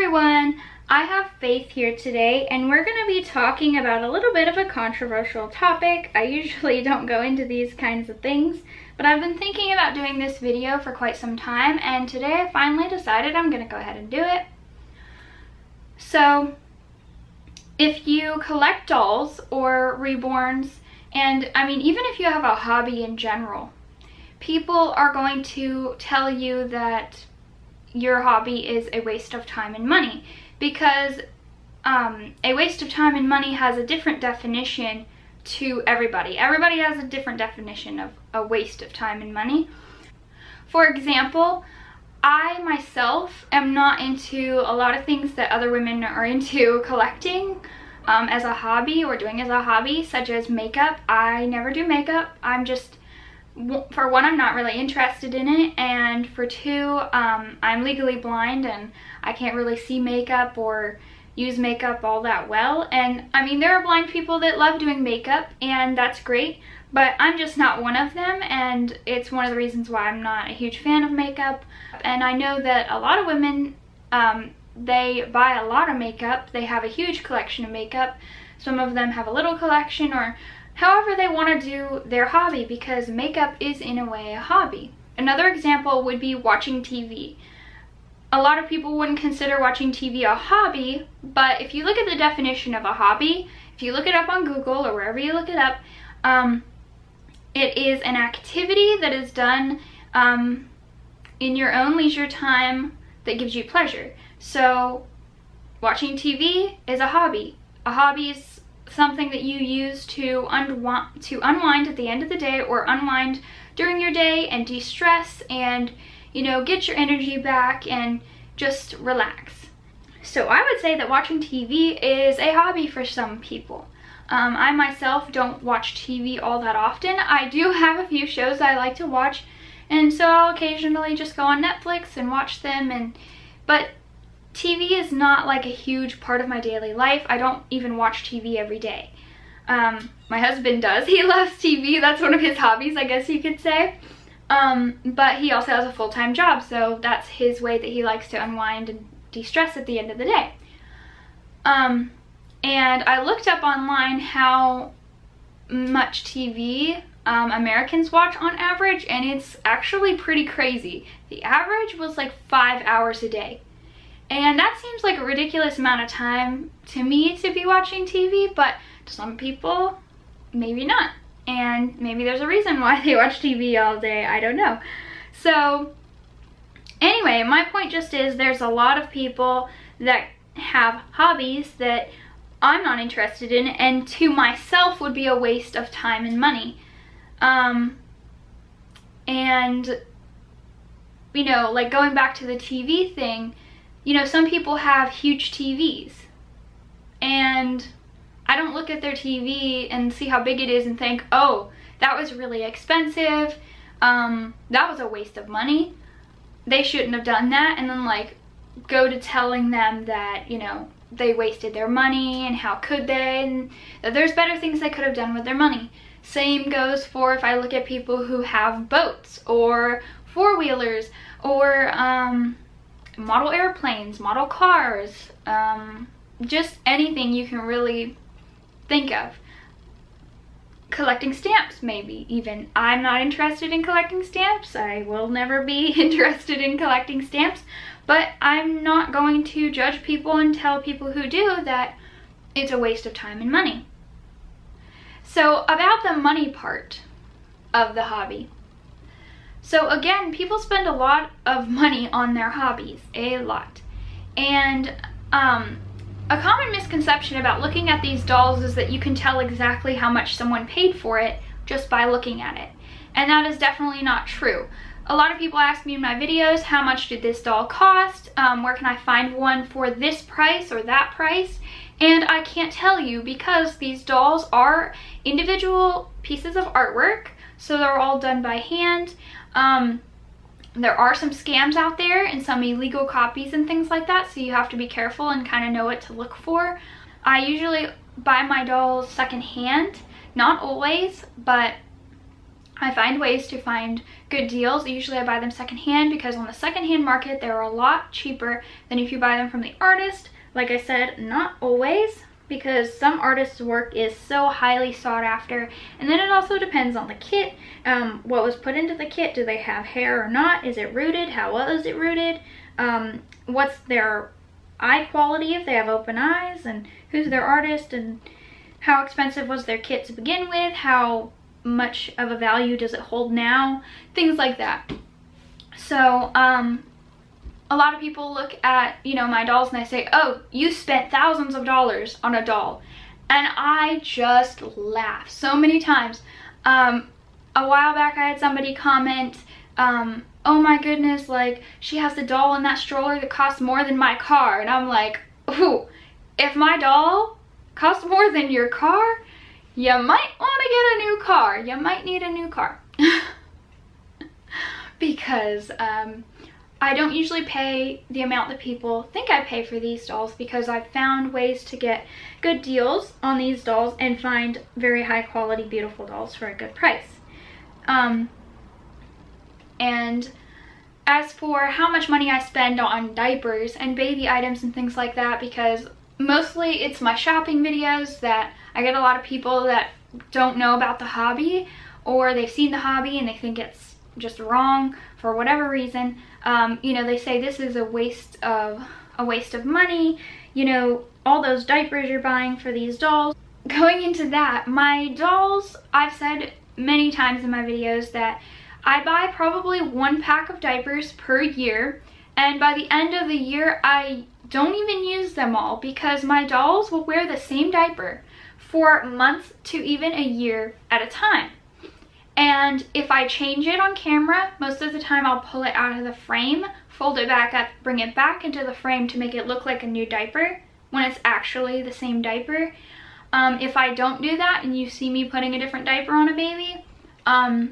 everyone, I have Faith here today and we're going to be talking about a little bit of a controversial topic. I usually don't go into these kinds of things, but I've been thinking about doing this video for quite some time and today I finally decided I'm going to go ahead and do it. So, if you collect dolls or reborns, and I mean even if you have a hobby in general, people are going to tell you that your hobby is a waste of time and money because a waste of time and money has a different definition to everybody. Everybody has a different definition of a waste of time and money. For example, I myself am not into a lot of things that other women are into collecting as a hobby or doing as a hobby, such as makeup. I never do makeup. For one, I'm not really interested in it, and for two, I'm legally blind and I can't really see makeup or use makeup all that well. And I mean, there are blind people that love doing makeup and that's great, but I'm just not one of them, and it's one of the reasons why I'm not a huge fan of makeup. And I know that a lot of women, they buy a lot of makeup. They have a huge collection of makeup. Some of them have a little collection, or however they want to do their hobby, because makeup is in a way a hobby. Another example would be watching TV. A lot of people wouldn't consider watching TV a hobby, but if you look at the definition of a hobby, if you look it up on Google or wherever you look it up, it is an activity that is done in your own leisure time that gives you pleasure. So watching TV is a hobby. A hobby is something that you use to unwind at the end of the day, or unwind during your day and de-stress and, you know, get your energy back and just relax. So I would say that watching TV is a hobby for some people. I myself don't watch TV all that often. I do have a few shows I like to watch, and so I'll occasionally just go on Netflix and watch them, but TV is not like a huge part of my daily life. I don't even watch TV every day. My husband does. He loves TV. That's one of his hobbies, I guess you could say. But he also has a full-time job, so that's his way that he likes to unwind and de-stress at the end of the day. And I looked up online how much TV Americans watch on average, and it's actually pretty crazy. The average was like 5 hours a day. And that seems like a ridiculous amount of time to me to be watching TV, but to some people, maybe not. And maybe there's a reason why they watch TV all day, I don't know. So anyway, my point just is there's a lot of people that have hobbies that I'm not interested in, and to myself would be a waste of time and money. And, you know, like going back to the TV thing, you know, some people have huge TVs, and I don't look at their TV and see how big it is and think, oh, that was really expensive, that was a waste of money, they shouldn't have done that, and then like go to telling them that, you know, they wasted their money and how could they, and that there's better things they could have done with their money. Same goes for if I look at people who have boats or four-wheelers or model airplanes, model cars, just anything you can really think of. Collecting stamps, maybe even. I'm not interested in collecting stamps. I will never be interested in collecting stamps, but I'm not going to judge people and tell people who do that it's a waste of time and money. So about the money part of the hobby. So again, people spend a lot of money on their hobbies, a lot. And a common misconception about looking at these dolls is that you can tell exactly how much someone paid for it just by looking at it. And that is definitely not true. A lot of people ask me in my videos, how much did this doll cost? Where can I find one for this price or that price? And I can't tell you because these dolls are individual pieces of artwork, so they're all done by hand. There are some scams out there and some illegal copies and things like that, so you have to be careful and kind of know what to look for. I usually buy my dolls secondhand, not always, but I find ways to find good deals. Usually I buy them secondhand because on the secondhand market they're a lot cheaper than if you buy them from the artist. Like I said, not always, because some artists' work is so highly sought after. And then it also depends on the kit, what was put into the kit. Do they have hair or not? Is it rooted? How well is it rooted? What's their eye quality, if they have open eyes, and who's their artist, and how expensive was their kit to begin with? How much of a value does it hold now? Things like that. So a lot of people look at, you know, my dolls and they say, oh, you spent thousands of dollars on a doll. And I just laugh so many times. A while back I had somebody comment, oh my goodness, like, she has the doll in that stroller that costs more than my car. And I'm like, ooh, if my doll costs more than your car, you might want to get a new car. You might need a new car. Because I don't usually pay the amount that people think I pay for these dolls, because I've found ways to get good deals on these dolls and find very high quality, beautiful dolls for a good price. And as for how much money I spend on diapers and baby items and things like that, because mostly it's my shopping videos that I get a lot of people that don't know about the hobby, or they've seen the hobby and they think it's just wrong for whatever reason. You know, they say this is a waste of money, you know, all those diapers you're buying for these dolls. Going into that, my dolls, I've said many times in my videos that I buy probably 1 pack of diapers per year, and by the end of the year I don't even use them all, because my dolls will wear the same diaper for months to even a year at a time. And if I change it on camera, most of the time I'll pull it out of the frame, fold it back up, bring it back into the frame to make it look like a new diaper when it's actually the same diaper. If I don't do that and you see me putting a different diaper on a baby, I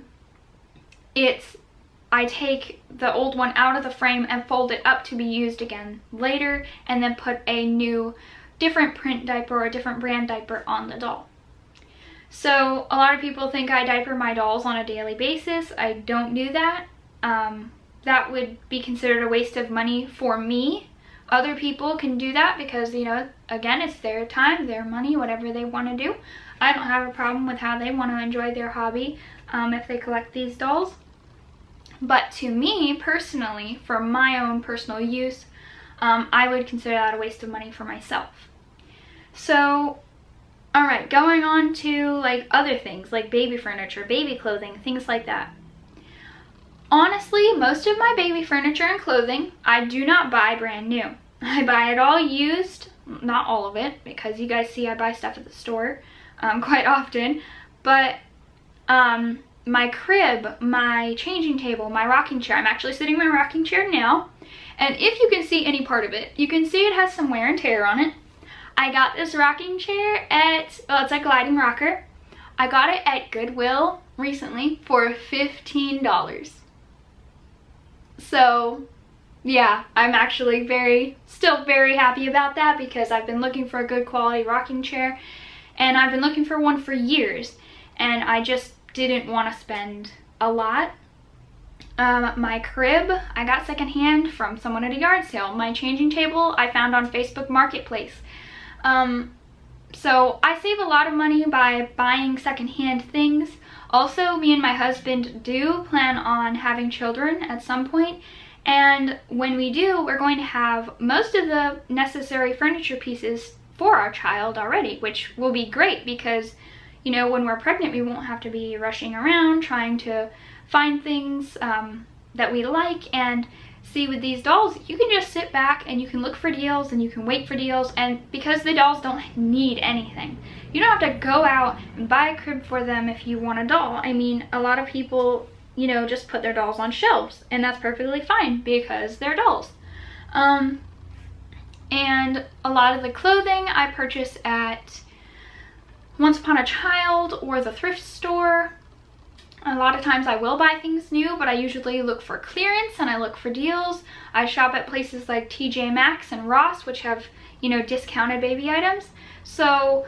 take the old one out of the frame and fold it up to be used again later, and then put a new different print diaper or a different brand diaper on the doll. So a lot of people think I diaper my dolls on a daily basis. I don't do that. That would be considered a waste of money for me. Other people can do that because, you know, again, it's their time, their money, whatever they want to do. I don't have a problem with how they want to enjoy their hobby if they collect these dolls. But to me, personally, for my own personal use, I would consider that a waste of money for myself. So, alright, going on to like other things like baby furniture, baby clothing, things like that. Honestly, most of my baby furniture and clothing, I do not buy brand new. I buy it all used, not all of it, because you guys see I buy stuff at the store quite often, but my crib, my changing table, my rocking chair. I'm actually sitting in my rocking chair now, and if you can see any part of it, you can see it has some wear and tear on it. I got this rocking chair at, well, it's a gliding rocker. I got it at Goodwill recently for $15. So yeah, I'm actually still very happy about that, because I've been looking for a good quality rocking chair, and I've been looking for one for years, and I just didn't want to spend a lot. My crib, I got secondhand from someone at a yard sale. My changing table, I found on Facebook Marketplace. So I save a lot of money by buying secondhand things. Also, me and my husband do plan on having children at some point, and when we do, we're going to have most of the necessary furniture pieces for our child already, which will be great because, you know, when we're pregnant, we won't have to be rushing around trying to find things that we like. And see, with these dolls, you can just sit back and you can look for deals and you can wait for deals, and because the dolls don't need anything, you don't have to go out and buy a crib for them if you want a doll. I mean, a lot of people, you know, just put their dolls on shelves, and that's perfectly fine because they're dolls. And a lot of the clothing I purchase at Once Upon a Child or the thrift store. A lot of times I will buy things new, but I usually look for clearance and I look for deals. I shop at places like TJ Maxx and Ross, which have, you know, discounted baby items. So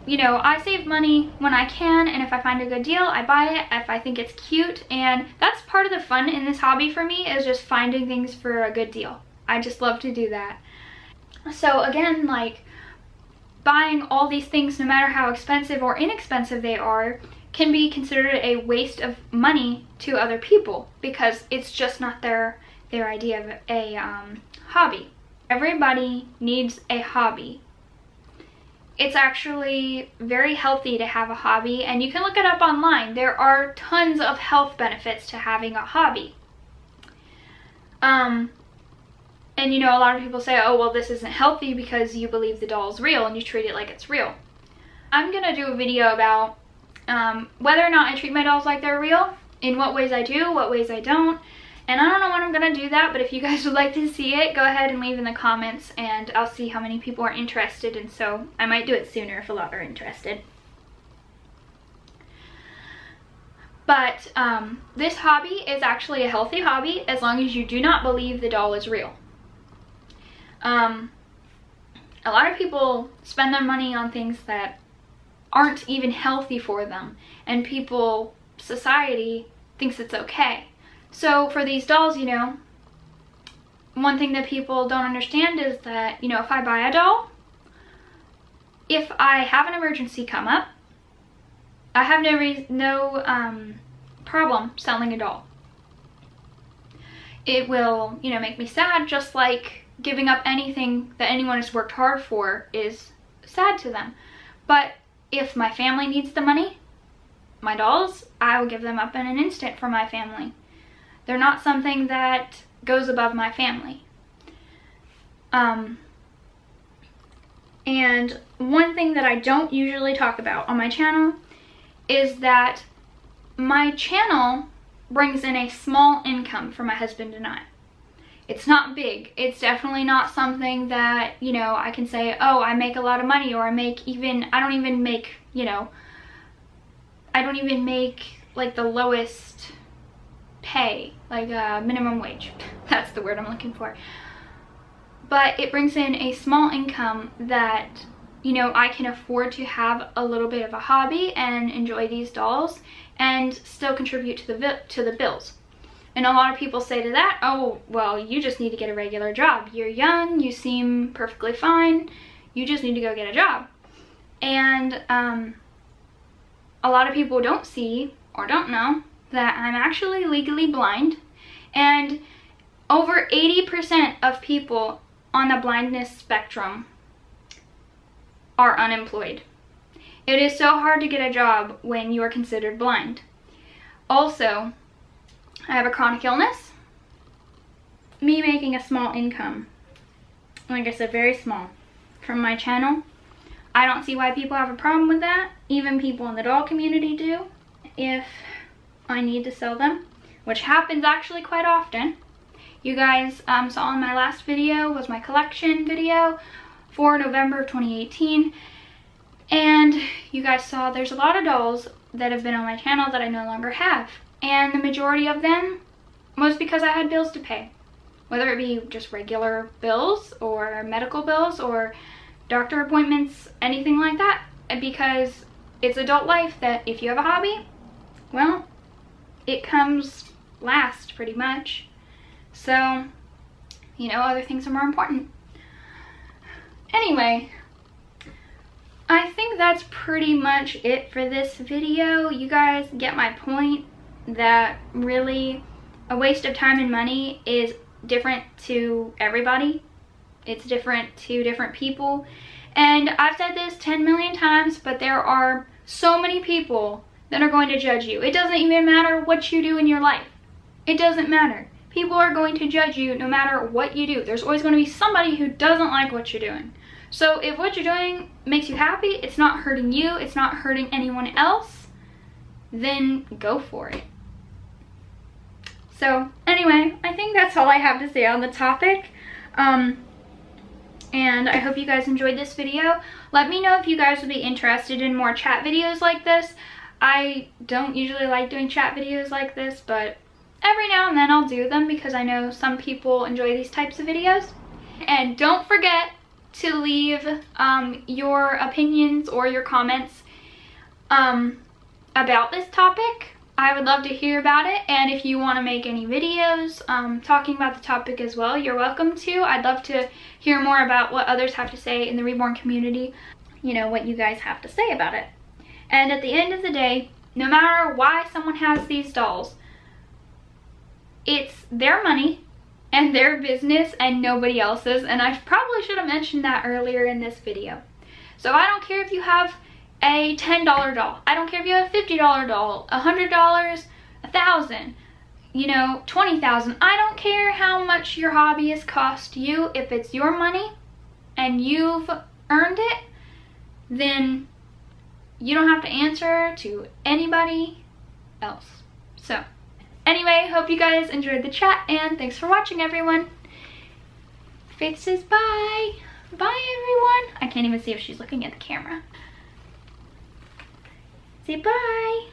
you know, I save money when I can, and if I find a good deal, I buy it if I think it's cute, and that's part of the fun in this hobby for me, is just finding things for a good deal. I just love to do that. So again, like, buying all these things, no matter how expensive or inexpensive they are, can be considered a waste of money to other people because it's just not their idea of a hobby. Everybody needs a hobby. It's actually very healthy to have a hobby, and you can look it up online. There are tons of health benefits to having a hobby. And you know, a lot of people say, oh, well, this isn't healthy because you believe the doll is real and you treat it like it's real. I'm gonna do a video about whether or not I treat my dolls like they're real, in what ways I do, what ways I don't. And I don't know when I'm gonna do that, but if you guys would like to see it, go ahead and leave in the comments and I'll see how many people are interested, and so I might do it sooner if a lot are interested. But this hobby is actually a healthy hobby as long as you do not believe the doll is real. A lot of people spend their money on things that aren't even healthy for them, and society thinks it's okay. So for these dolls, you know, one thing that people don't understand is that, you know, if I buy a doll, if I have an emergency come up, I have no problem selling a doll. It will, you know, make me sad, just like giving up anything that anyone has worked hard for is sad to them. But if my family needs the money, my dolls, I will give them up in an instant for my family. They're not something that goes above my family. And one thing that I don't usually talk about on my channel is that my channel brings in a small income for my husband and I. It's not big. It's definitely not something that, you know, I can say, oh, I make a lot of money, or I don't even make, you know, I don't even make like the lowest pay, like minimum wage. That's the word I'm looking for. But it brings in a small income that, you know, I can afford to have a little bit of a hobby and enjoy these dolls and still contribute to the bills. And a lot of people say to that, oh, well, you just need to get a regular job. You're young, you seem perfectly fine, you just need to go get a job. And a lot of people don't see or don't know that I'm actually legally blind, and over 80% of people on the blindness spectrum are unemployed. It is so hard to get a job when you are considered blind. Also, I have a chronic illness. Me making a small income, like I said, very small, from my channel, I don't see why people have a problem with that. Even people in the doll community do, if I need to sell them, which happens actually quite often. You guys saw in my last video was my collection video for November of 2018, and you guys saw there's a lot of dolls that have been on my channel that I no longer have, and the majority of them was because I had bills to pay, whether it be just regular bills or medical bills or doctor appointments, anything like that, because it's adult life that if you have a hobby, well, it comes last pretty much. So, you know, other things are more important. Anyway, I think that's pretty much it for this video. You guys get my point that really a waste of time and money is different to everybody. It's different to different people. And I've said this 10 million times, but there are so many people that are going to judge you. It doesn't even matter what you do in your life. It doesn't matter. People are going to judge you no matter what you do. There's always going to be somebody who doesn't like what you're doing. So if what you're doing makes you happy, it's not hurting you, it's not hurting anyone else, then go for it. So anyway, I think that's all I have to say on the topic. And I hope you guys enjoyed this video. Let me know if you guys would be interested in more chat videos like this. I don't usually like doing chat videos like this, but every now and then I'll do them because I know some people enjoy these types of videos. And don't forget to leave your opinions or your comments about this topic. I would love to hear about it, and if you want to make any videos talking about the topic as well, you're welcome to. I'd love to hear more about what others have to say in the Reborn community, you know, what you guys have to say about it. And at the end of the day, no matter why someone has these dolls, it's their money and their business and nobody else's, and I probably should have mentioned that earlier in this video. So I don't care if you have a $10 doll. I don't care if you have a $50 doll, $100, $1,000, you know, $20,000. I don't care how much your hobby has cost you. If it's your money and you've earned it, then you don't have to answer to anybody else. So anyway, hope you guys enjoyed the chat, and thanks for watching, everyone. Faith says bye. Bye, everyone. I can't even see if she's looking at the camera. Say bye.